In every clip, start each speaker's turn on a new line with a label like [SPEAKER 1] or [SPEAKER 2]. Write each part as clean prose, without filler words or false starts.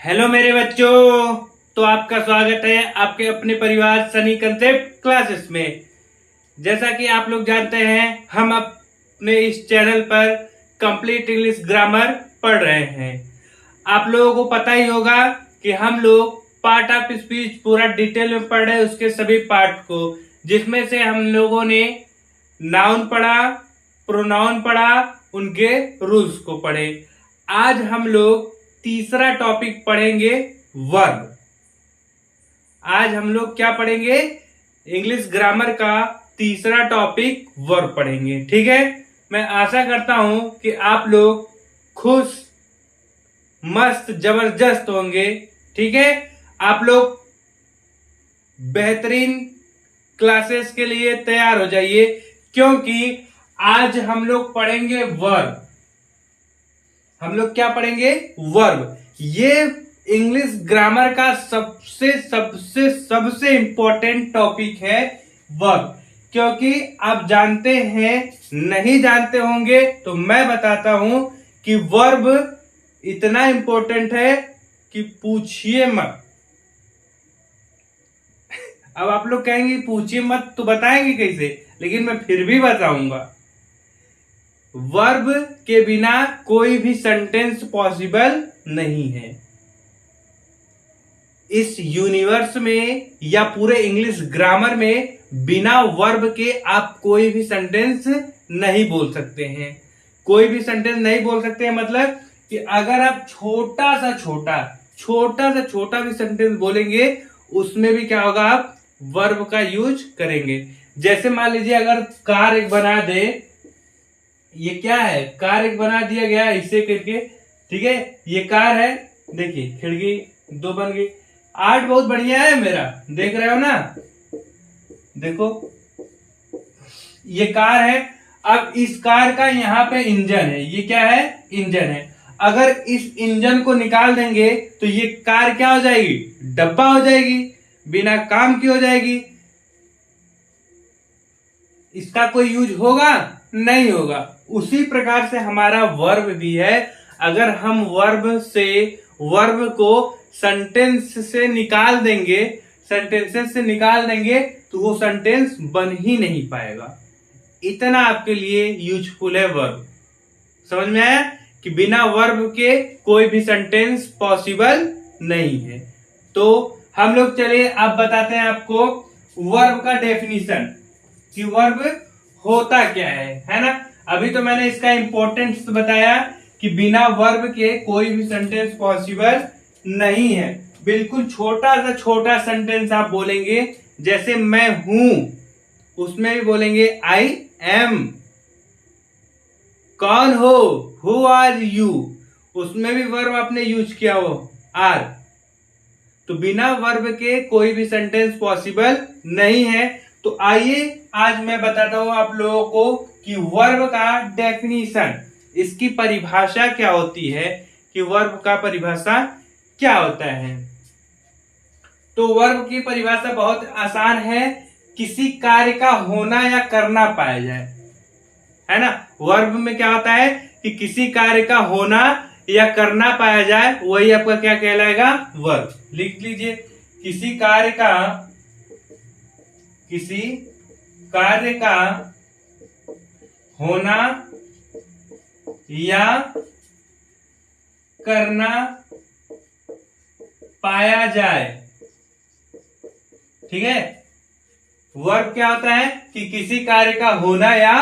[SPEAKER 1] Hello मेरे बच्चों। तो आपका स्वागत है आपके अपने परिवार सनी कंसेप्ट क्लासेस में। जैसा कि आप लोग जानते हैं, हम अपने इस चैनल पर कंप्लीट इंग्लिश ग्रामर पढ़ रहे हैं। आप लोगों को पता ही होगा कि हम लोग पार्ट ऑफ स्पीच पूरा डिटेल में पढ़ रहे हैं, उसके सभी पार्ट को, जिसमें से हम लोगों ने नाउन पढ़ा, प्रोनाउन पढ़ा, उनके रूल्स को पढ़े। आज हम लोग तीसरा टॉपिक पढ़ेंगे, वर्ब। आज हम लोग क्या पढ़ेंगे? इंग्लिश ग्रामर का तीसरा टॉपिक वर्ब पढ़ेंगे। ठीक है, मैं आशा करता हूं कि आप लोग खुश, मस्त, जबरदस्त होंगे। ठीक है, आप लोग बेहतरीन क्लासेस के लिए तैयार हो जाइए, क्योंकि आज हम लोग पढ़ेंगे वर्ब। हम लोग क्या पढ़ेंगे? वर्ब। ये इंग्लिश ग्रामर का सबसे सबसे सबसे इंपॉर्टेंट टॉपिक है वर्ब, क्योंकि आप जानते हैं, नहीं जानते होंगे तो मैं बताता हूं कि वर्ब इतना इंपॉर्टेंट है कि पूछिए मत। अब आप लोग कहेंगे पूछिए मत तो बताएंगे कैसे, लेकिन मैं फिर भी बताऊंगा। वर्ब के बिना कोई भी सेंटेंस पॉसिबल नहीं है इस यूनिवर्स में या पूरे इंग्लिश ग्रामर में। बिना वर्ब के आप कोई भी सेंटेंस नहीं बोल सकते हैं। कोई भी सेंटेंस नहीं बोल सकते हैं मतलब कि अगर आप छोटा सा छोटा भी सेंटेंस बोलेंगे, उसमें भी क्या होगा? आप वर्ब का यूज करेंगे। जैसे मान लीजिए अगर कार एक बना दे, ये क्या है? कार एक बना दिया गया इसे करके। ठीक है, ये कार है, देखिए खिड़की 2 बन गई। आर्ट बहुत बढ़िया है मेरा, देख रहे हो ना? देखो ये कार है। अब इस कार का यहाँ पे इंजन है, ये क्या है? इंजन है। अगर इस इंजन को निकाल देंगे तो ये कार क्या हो जाएगी? डब्बा हो जाएगी, बिना काम की हो जाएगी। इसका कोई यूज होगा? नहीं होगा। उसी प्रकार से हमारा वर्ब भी है। अगर हम वर्ब को सेंटेंसेस से निकाल देंगे तो वो सेंटेंस बन ही नहीं पाएगा। इतना आपके लिए यूजफुल है वर्ब। समझ में आया कि बिना वर्ब के कोई भी सेंटेंस पॉसिबल नहीं है। तो हम लोग चलिए अब बताते हैं आपको वर्ब का डेफिनेशन कि वर्ब होता क्या है ना? अभी तो मैंने इसका इंपॉर्टेंस बताया कि बिना वर्ब के कोई भी सेंटेंस पॉसिबल नहीं है। बिल्कुल छोटा सेंटेंस आप बोलेंगे, जैसे मैं हूं, उसमें भी बोलेंगे आई एम। कौन हो? हु आर यू, उसमें भी वर्ब आपने यूज किया हो, आर। तो बिना वर्ब के कोई भी सेंटेंस पॉसिबल नहीं है। तो आइए आज मैं बताता हूं आप लोगों को कि वर्ब का डेफिनेशन, इसकी परिभाषा क्या होती है, कि वर्ब का परिभाषा क्या होता है। तो वर्ब की परिभाषा बहुत आसान है, किसी कार्य का होना या करना पाया जाए, है ना? वर्ब में क्या होता है कि किसी कार्य का होना या करना पाया जाए, वही आपका क्या कहलाएगा? वर्ब। लिख लीजिए, किसी कार्य का होना या करना पाया जाए। ठीक है, वर्ब क्या होता है कि किसी कार्य का होना या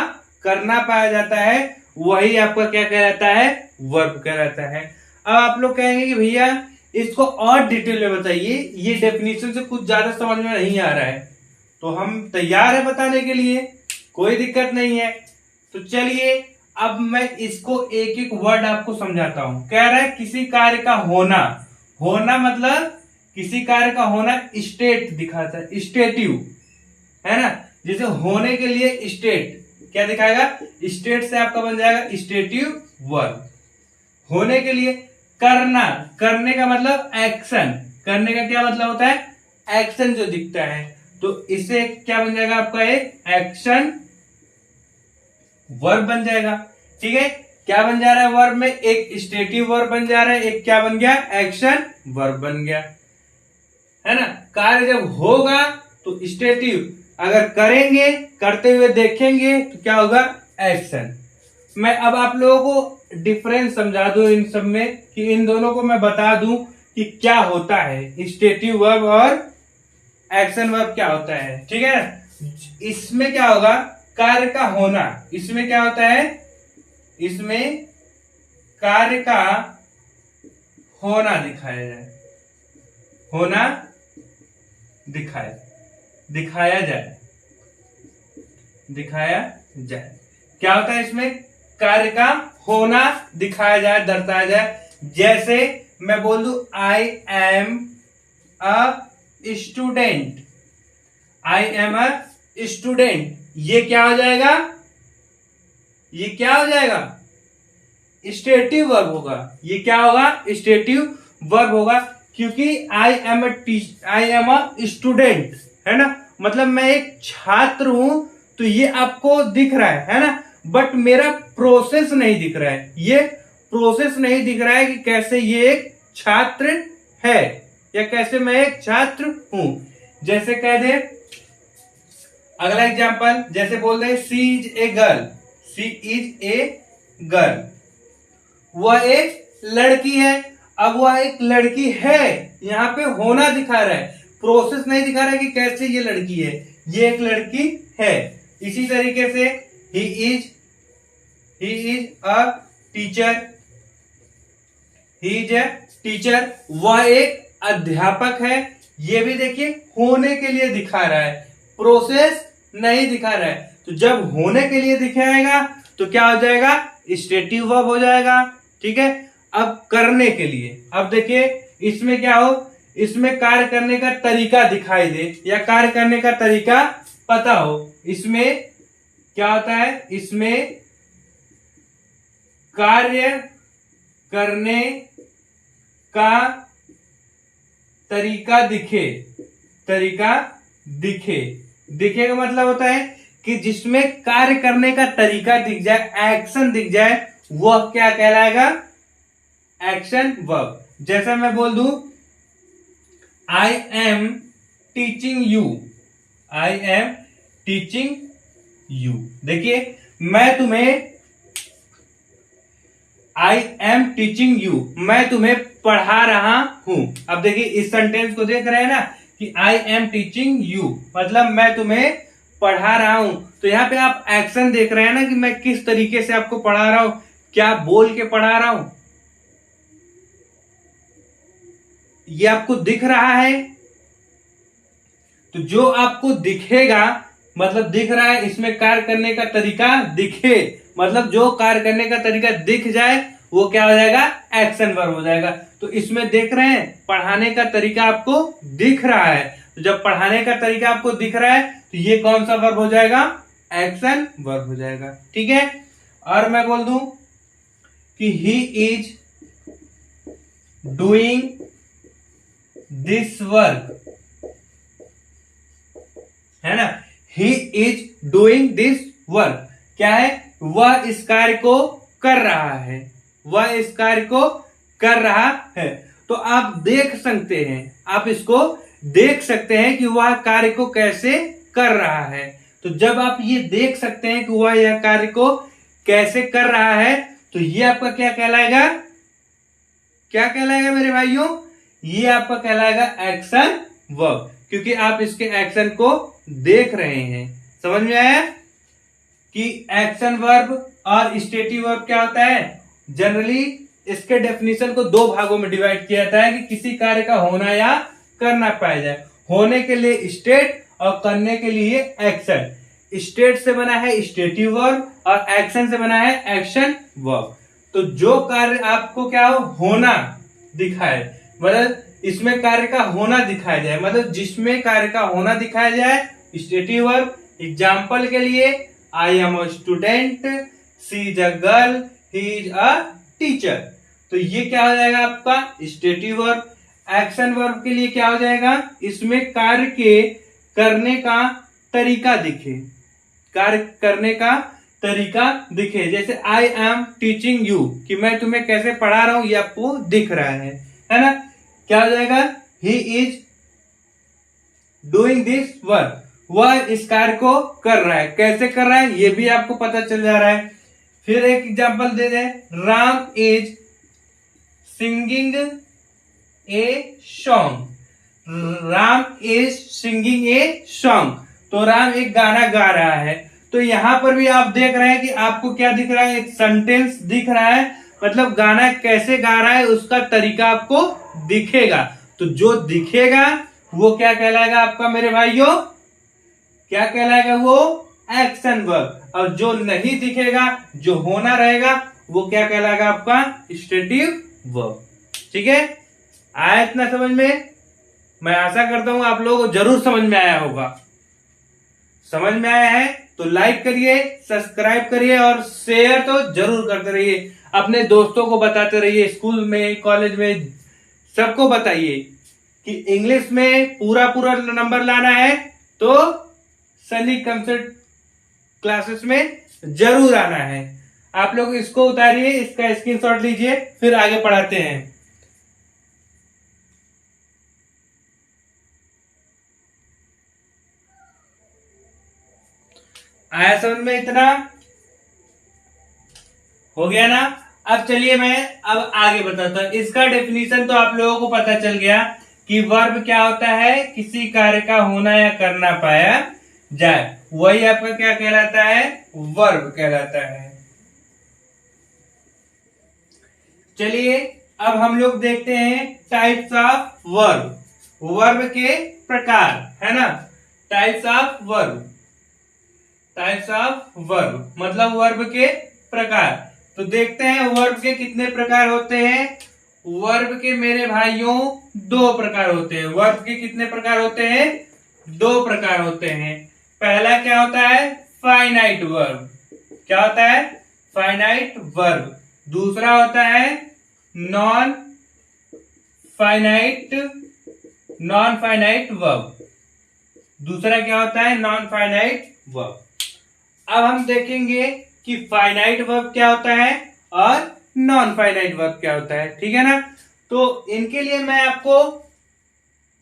[SPEAKER 1] करना पाया जाता है, वही आपका क्या कहलाता है? वर्ब कहलाता है। अब आप लोग कहेंगे कि भैया इसको और डिटेल में बताइए, ये डेफिनेशन से कुछ ज्यादा समझ में नहीं आ रहा है। तो हम तैयार है बताने के लिए, कोई दिक्कत नहीं है। तो चलिए अब मैं इसको एक एक वर्ड आपको समझाता हूं। कह रहा है किसी कार्य का होना मतलब किसी कार्य का होना स्टेट दिखाता है, स्टेटिव, है ना? जैसे होने के लिए स्टेट क्या दिखाएगा? स्टेट से आपका बन जाएगा स्टेटिव वर्ब। होने के लिए करने का मतलब एक्शन, करने का क्या मतलब होता है? एक्शन जो दिखता है, तो इससे क्या बन जाएगा आपका? एक एक्शन वर्ब बन जाएगा। ठीक है, क्या बन जा रहा है वर्ब में, एक स्टेटिव वर्ब बन जा रहा है, एक क्या बन गया, एक्शन वर्ब बन गया, है ना। कार्य जब होगा तो स्टेटिव, अगर करेंगे, करते हुए देखेंगे तो क्या होगा, एक्शन। मैं अब आप लोगों को डिफरेंस समझा दूं इन सब में, कि इन दोनों को मैं बता दूं कि क्या होता है स्टेटिव वर्ब और एक्शन वर्ब क्या होता है, ठीक है ना। इसमें क्या होगा, कार्य का होना, इसमें क्या होता है, इसमें कार्य का होना दिखाया जाए, होना दिखाया जाए, दिखाया जाए। क्या होता है इसमें, कार्य का होना दिखाया जाए, दर्शाया जाए। जैसे मैं बोल दूं आई am a student, I am a student, ये क्या हो जाएगा, ये क्या हो जाएगा, स्टेटिव वर्ब होगा। ये क्या होगा, स्टेटिव वर्ब होगा, क्योंकि आई एम अ स्टूडेंट, है ना, मतलब मैं एक छात्र हूं, तो ये आपको दिख रहा है ना, बट मेरा प्रोसेस नहीं दिख रहा है, ये प्रोसेस नहीं दिख रहा है कि कैसे ये एक छात्र है या कैसे मैं एक छात्र हूं। जैसे कह दे, अगला एग्जांपल, जैसे बोल रहे she is a girl, she is a girl, वह एक लड़की है। अब वह एक लड़की है, यहां पे होना दिखा रहा है, प्रोसेस नहीं दिखा रहा है कि कैसे ये लड़की है, ये एक लड़की है। इसी तरीके से ही is a teacher, he is a teacher, वह एक अध्यापक है। ये भी देखिए होने के लिए दिखा रहा है, प्रोसेस नहीं दिखा रहा है। तो जब होने के लिए दिखाएगा तो क्या हो जाएगा, स्टेटिव वर्ब हो जाएगा, ठीक है। अब करने के लिए, अब देखिए इसमें क्या हो, इसमें कार्य करने का तरीका दिखाई दे या कार्य करने का तरीका पता हो। इसमें क्या होता है, इसमें कार्य करने का तरीका दिखे, तरीका दिखे का मतलब होता है कि जिसमें कार्य करने का तरीका दिख जाए, एक्शन दिख जाए, वह क्या कहलाएगा, एक्शन वर्ब। जैसा मैं बोल दूं I am teaching you, I am teaching you, देखिए मैं तुम्हें, आई एम टीचिंग यू, मैं तुम्हें पढ़ा रहा हूं। अब देखिए इस सेंटेंस को देख रहे हैं ना कि आई एम टीचिंग यू, मतलब मैं तुम्हें पढ़ा रहा हूं। तो यहां पे आप एक्शन देख रहे हैं ना कि मैं किस तरीके से आपको पढ़ा रहा हूं, क्या बोल के पढ़ा रहा हूं, ये आपको दिख रहा है। तो जो आपको दिखेगा, मतलब दिख रहा है, इसमें कार्य करने का तरीका दिखे, मतलब जो कार्य करने का तरीका दिख जाए वो क्या हो जाएगा, एक्शन वर्ब हो जाएगा। तो इसमें देख रहे हैं पढ़ाने का तरीका आपको दिख रहा है, तो जब पढ़ाने का तरीका आपको दिख रहा है तो ये कौन सा वर्ब हो जाएगा, एक्शन वर्ब हो जाएगा, ठीक है। और मैं बोल दूं कि he is doing this work, है ना, he is doing this work, क्या है, वह इस कार्य को कर रहा है, वह इस कार्य को कर रहा है। तो आप देख सकते हैं, आप इसको देख सकते हैं कि वह कार्य को कैसे कर रहा है। तो जब आप ये देख सकते हैं कि वह यह कार्य को कैसे कर रहा है, तो ये आपका क्या कहलाएगा, क्या कहलाएगा मेरे भाइयों, ये आपका कहलाएगा एक्शन वर्ब, क्योंकि आप इसके एक्शन को देख रहे हैं। समझ में आया कि एक्शन वर्ब और स्टेटिव वर्ब क्या होता है। जनरली इसके डेफिनेशन को दो भागों में डिवाइड किया जाता है कि किसी कार्य का होना या करना पाया जाए। होने के लिए स्टेट और करने के लिए एक्शन। स्टेट से बना है स्टेटिव वर्ब और एक्शन से बना है एक्शन वर्ब। तो जो कार्य आपको क्या हो, होना दिखाए, मतलब इसमें कार्य का होना दिखाया जाए, मतलब जिसमें कार्य का होना दिखाया जाए, स्टेटिव वर्ब। एग्जाम्पल के लिए I am a student, she is a girl, he is a teacher. तो ये क्या हो जाएगा आपका स्टेटिव वर्ब। एक्शन वर्ब के लिए क्या हो जाएगा, इसमें कार्य के करने का तरीका दिखे, कार्य करने का तरीका दिखे। जैसे आई एम टीचिंग यू, कि मैं तुम्हें कैसे पढ़ा रहा हूं ये आपको दिख रहा है ना। क्या हो जाएगा, he is doing this work, वह इस कार्य को कर रहा है। कैसे कर रहा है ये भी आपको पता चल जा रहा है। फिर एक एग्जांपल दे दें, Ram is singing a song, Ram is singing a song, तो राम एक गाना गा रहा है। तो यहां पर भी आप देख रहे हैं कि आपको क्या दिख रहा है, एक सेंटेंस दिख रहा है, मतलब गाना कैसे गा रहा है उसका तरीका आपको दिखेगा। तो जो दिखेगा वो क्या कहलाएगा आपका मेरे भाइयों, क्या कहलाएगा, वो एक्शन वर्ब। और जो नहीं दिखेगा, जो होना रहेगा, वो क्या कहलाएगा आपका स्टेटिव वर्ब। ठीक है, आया इतना समझ में? मैं आशा करता हूं आप लोगों को जरूर समझ में आया होगा। समझ में आया है तो लाइक करिए, सब्सक्राइब करिए और शेयर तो जरूर करते रहिए। अपने दोस्तों को बताते रहिए, स्कूल में, कॉलेज में, सबको बताइए कि इंग्लिश में पूरा पूरा नंबर लाना है तो सनी कंसेप्ट क्लासेस में जरूर आना है। आप लोग इसको उतारिए, इसका स्क्रीनशॉट लीजिए, फिर आगे पढ़ाते हैं। आया समझ में? इतना हो गया ना। अब चलिए मैं अब आगे बताता हूं। इसका डेफिनेशन तो आप लोगों को पता चल गया कि वर्ब क्या होता है, किसी कार्य का होना या करना पाया जाए, वही आपका क्या कहलाता है, वर्ब कहलाता है। चलिए अब हम लोग देखते हैं टाइप्स ऑफ वर्ब, वर्ब के प्रकार, है ना। Types of verb, types of verb मतलब वर्ब के प्रकार। तो देखते हैं वर्ब के कितने प्रकार होते हैं। वर्ब के मेरे भाइयों दो प्रकार होते हैं। वर्ब के कितने प्रकार होते हैं, दो प्रकार होते हैं। पहला क्या होता है, फाइनाइट वर्ब। क्या होता है, फाइनाइट वर्ब। दूसरा होता है non finite, non finite verb. दूसरा क्या होता है, नॉन फाइनाइट वर्ब। अब हम देखेंगे कि फाइनाइट वर्ब क्या होता है और नॉन फाइनाइट वर्ब क्या होता है, ठीक है ना। तो इनके लिए मैं आपको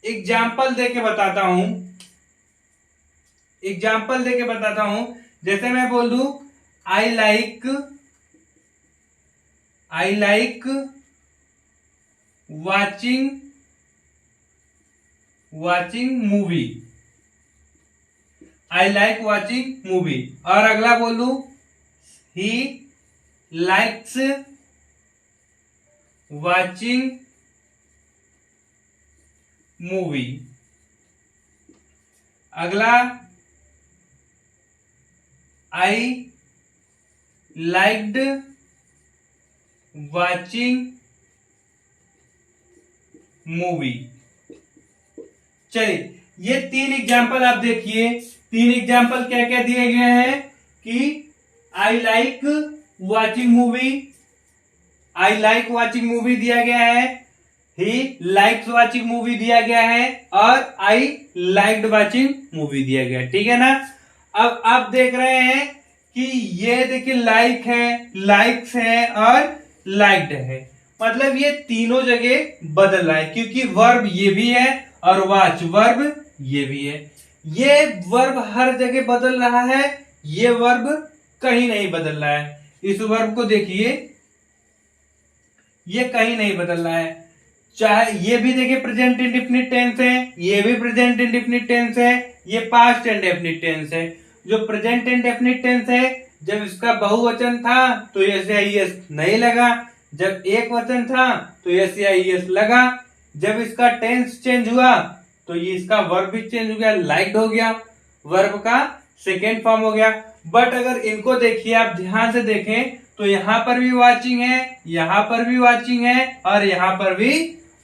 [SPEAKER 1] एग्जाम्पल देके बताता हूं, एग्जाम्पल देके बताता हूं। जैसे मैं बोल दूं I like watching movie, I like watching movie. और अगला बोलू ही लाइक्स वॉचिंग मूवी। अगला आई लाइक्ड वॉचिंग मूवी। चलिए ये तीन एग्जाम्पल आप देखिए। तीन एग्जाम्पल क्या क्या दिए गए हैं कि I like watching movie, I like watching movie दिया गया है, ही लाइक्स वॉचिंग मूवी दिया गया है और आई लाइक्ड वॉचिंग मूवी दिया गया है, ठीक है ना। अब आप देख रहे हैं कि ये देखिए लाइक है, लाइक्स है और लाइक्ड है, मतलब ये तीनों जगह बदल रहा है क्योंकि वर्ब ये भी है और वॉच वर्ब ये भी है। ये वर्ब हर जगह बदल रहा है, ये वर्ब कहीं नहीं बदल रहा है। इस वर्ब को देखिए, ये कहीं नहीं बदल रहा है। चाहे ये भी देखिए प्रेजेंट इंडेफिनिट टेंस है, ये भी प्रेजेंट इंडेफिनिट टेंस है, ये पास्ट इंडेफिनिट टेंस है। जो प्रेजेंट इंडेफिनिट टेंस है, जब इसका बहुवचन था तो एस या ईएस नहीं लगा, जब एक वचन था तो एस या ईएस लगा, जब इसका टेंस चेंज हुआ तो ये इसका वर्ब भी चेंज हो गया, लाइक्ड हो गया, वर्ब का सेकेंड फॉर्म हो गया। बट अगर इनको देखिए, आप ध्यान से देखें तो यहां पर भी वाचिंग है, यहां पर भी वाचिंग है और यहां पर भी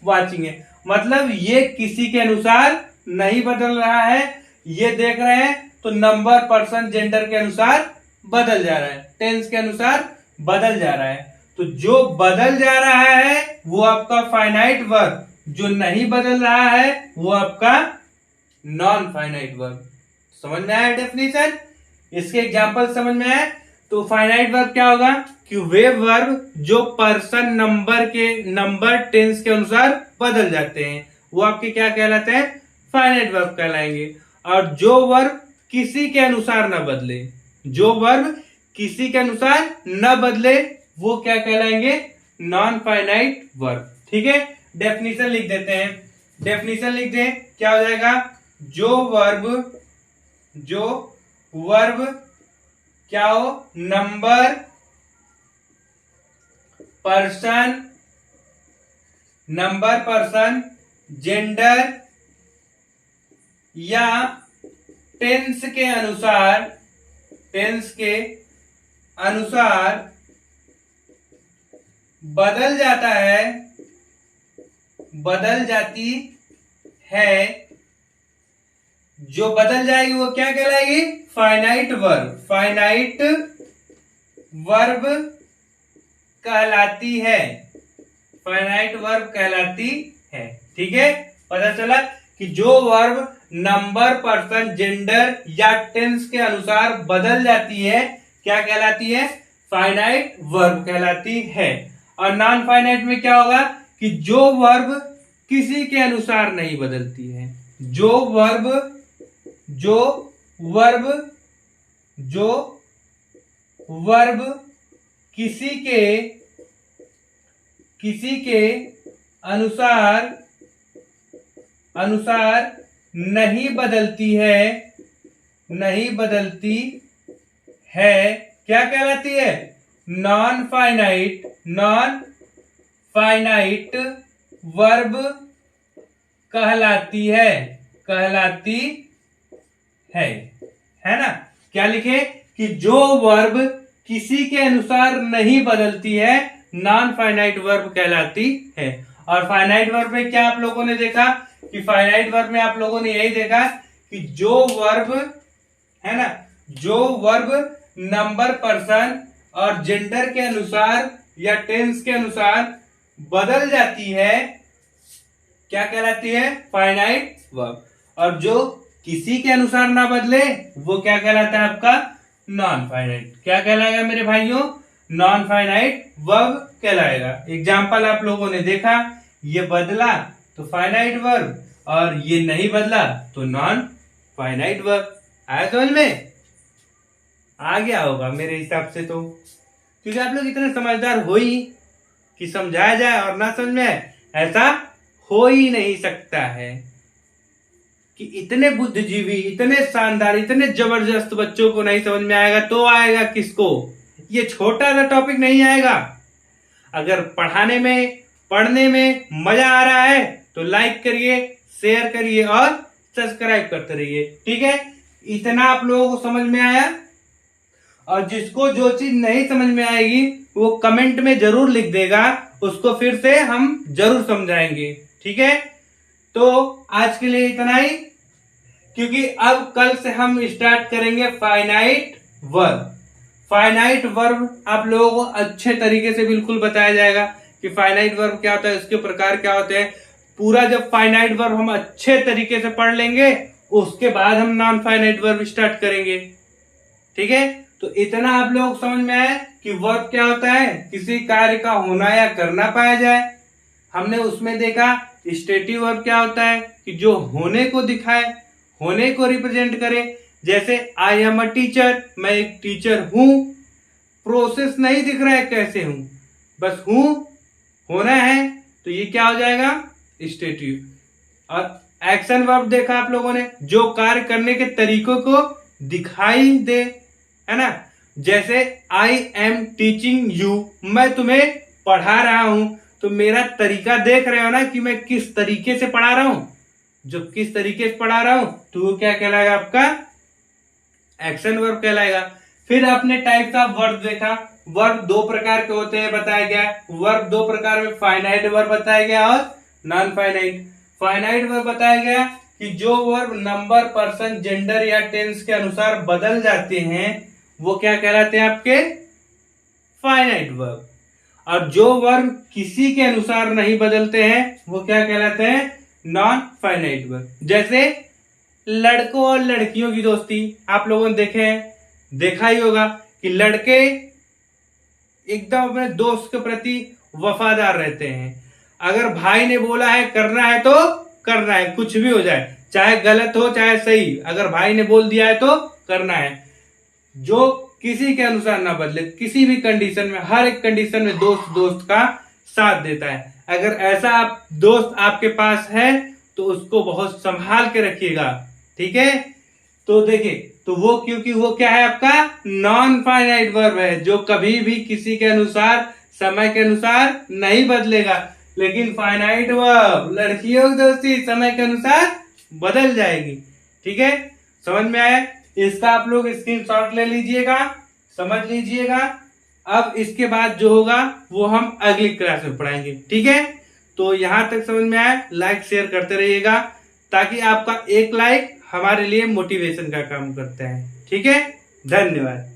[SPEAKER 1] वाचिंग है, मतलब ये किसी के अनुसार नहीं बदल रहा है। ये देख रहे हैं तो नंबर, पर्सन, जेंडर के अनुसार बदल जा रहा है, टेंस के अनुसार बदल जा रहा है। तो जो बदल जा रहा है वो आपका फाइनाइट वर्ब, जो नहीं बदल रहा है वो आपका नॉन फाइनाइट वर्ब। समझ में आया डेफिनेशन? इसके एग्जांपल समझ में आया? तो फाइनाइट वर्ब क्या होगा कि वे वर्ब जो पर्सन नंबर टेंस के अनुसार बदल जाते हैं वो आपके क्या कहलाते हैं, फाइनाइट वर्ब कहलाएंगे। और जो वर्ब किसी के अनुसार न बदले, जो वर्ब किसी के अनुसार न बदले वो क्या कहलाएंगे, नॉन फाइनाइट वर्ब। ठीक है, डेफिनेशन लिख देते हैं। डेफिनेशन लिख दें, क्या हो जाएगा, जो वर्ब क्या हो, नंबर पर्सन जेंडर या टेंस के अनुसार बदल जाती है, जो बदल जाएगी वो क्या कहलाएगी, फाइनाइट वर्ब कहलाती है, फाइनाइट वर्ब कहलाती है। ठीक है, पता चला कि जो वर्ब नंबर पर्सन जेंडर या टेंस के अनुसार बदल जाती है क्या कहलाती है, फाइनाइट वर्ब कहलाती है। और नॉन फाइनाइट में क्या होगा कि जो वर्ब किसी के अनुसार नहीं बदलती है, जो वर्ब किसी के अनुसार नहीं बदलती है, क्या कहलाती है, नॉन फाइनाइट वर्ब कहलाती है ना। क्या लिखे कि जो वर्ब किसी के अनुसार नहीं बदलती है नॉन फाइनाइट वर्ब कहलाती है। और फाइनाइट वर्ब में क्या आप लोगों ने देखा कि फाइनाइट वर्ब में आप लोगों ने यही देखा कि जो वर्ब है ना, जो वर्ब नंबर पर्सन और जेंडर के अनुसार या टेंस के अनुसार बदल जाती है क्या कहलाती है, फाइनाइट वर्ब। और जो किसी के अनुसार ना बदले वो क्या कहलाता है आपका, नॉन फाइनाइट। क्या कहलाएगा मेरे भाइयों, नॉन फाइनाइट वर्ब कहलाएगा। एग्जाम्पल आप लोगों ने देखा, ये बदला तो फाइनाइट वर्ब और ये नहीं बदला तो नॉन फाइनाइट वर्ब। आया समझ में, आ गया होगा मेरे हिसाब से तो, क्योंकि आप लोग इतने समझदार हो ही कि समझाया जाए और ना समझ में ऐसा हो ही नहीं सकता है कि इतने बुद्धिजीवी, इतने शानदार, इतने जबरदस्त बच्चों को नहीं समझ में आएगा तो आएगा किसको, ये छोटा सा टॉपिक नहीं आएगा। अगर पढ़ने में मजा आ रहा है तो लाइक करिए, शेयर करिए और सब्सक्राइब करते रहिए। ठीक है, इतना आप लोगों को समझ में आया। और जिसको जो चीज नहीं समझ में आएगी वो कमेंट में जरूर लिख देगा, उसको फिर से हम जरूर समझाएंगे। ठीक है, तो आज के लिए इतना ही, क्योंकि अब कल से हम स्टार्ट करेंगे फाइनाइट वर्ब। फाइनाइट वर्ब आप लोगों को अच्छे तरीके से बिल्कुल बताया जाएगा कि फाइनाइट वर्ब क्या होता है, उसके प्रकार क्या होते हैं। पूरा जब फाइनाइट वर्ब हम अच्छे तरीके से पढ़ लेंगे उसके बाद हम नॉन फाइनाइट वर्ब स्टार्ट करेंगे। ठीक है, तो इतना आप लोग समझ में आए कि वर्ब क्या होता है, किसी कार्य का होना या करना पाया जाए। हमने उसमें देखा स्टेटिव वर्ब क्या होता है कि जो होने को दिखाए, होने को रिप्रेजेंट करे। जैसे आई एम अ टीचर, मैं एक टीचर हूं। प्रोसेस नहीं दिख रहा है कैसे हूं, बस हूं, होना है, तो ये क्या हो जाएगा, स्टेटिव। और एक्शन वर्ब देखा आप लोगों ने, जो कार्य करने के तरीकों को दिखाई दे, है ना। जैसे आई एम टीचिंग यू, मैं तुम्हें पढ़ा रहा हूं, तो मेरा तरीका देख रहे हो ना कि मैं किस तरीके से पढ़ा रहा हूं। जब किस तरीके से पढ़ा रहा हूं तो वो क्या कहलाएगा, आपका एक्शन वर्ब कहलाएगा। फिर अपने टाइप ऑफ वर्ब देखा, वर्ब दो प्रकार के होते हैं बताया गया। वर्ब दो प्रकार में फाइनाइट वर्ब बताया गया और नॉन फाइनाइट। फाइनाइट वर्ब बताया गया कि जो वर्ब नंबर पर्सन जेंडर या टेंस के अनुसार बदल जाते हैं वो क्या कहलाते हैं, आपके फाइनाइट वर्ब। और जो वर्ब किसी के अनुसार नहीं बदलते हैं वो क्या कहलाते हैं, नॉन फाइनाइट वर्ब। जैसे लड़कों और लड़कियों की दोस्ती आप लोगों ने देखा ही होगा कि लड़के एकदम अपने दोस्त के प्रति वफादार रहते हैं। अगर भाई ने बोला है करना है तो करना है, कुछ भी हो जाए, चाहे गलत हो चाहे सही, अगर भाई ने बोल दिया है तो करना है। जो किसी के अनुसार ना बदले, किसी भी कंडीशन में, हर एक कंडीशन में दोस्त दोस्त का साथ देता है। अगर ऐसा आप दोस्त आपके पास है तो उसको बहुत संभाल के रखिएगा, ठीक है। तो देखिए, तो वो क्योंकि वो क्या है, आपका नॉन फाइनाइट वर्ब है, जो कभी भी किसी के अनुसार, समय के अनुसार नहीं बदलेगा। लेकिन फाइनाइट वर्ब, लड़कियों की दोस्ती समय के अनुसार बदल जाएगी, ठीक है। समझ में आया? इसका आप लोग स्क्रीनशॉट ले लीजिएगा, समझ लीजिएगा। अब इसके बाद जो होगा वो हम अगली क्लास में पढ़ाएंगे, ठीक है। तो यहां तक समझ में आया, लाइक शेयर करते रहिएगा, ताकि आपका एक लाइक हमारे लिए मोटिवेशन का काम करता है, ठीक है। धन्यवाद।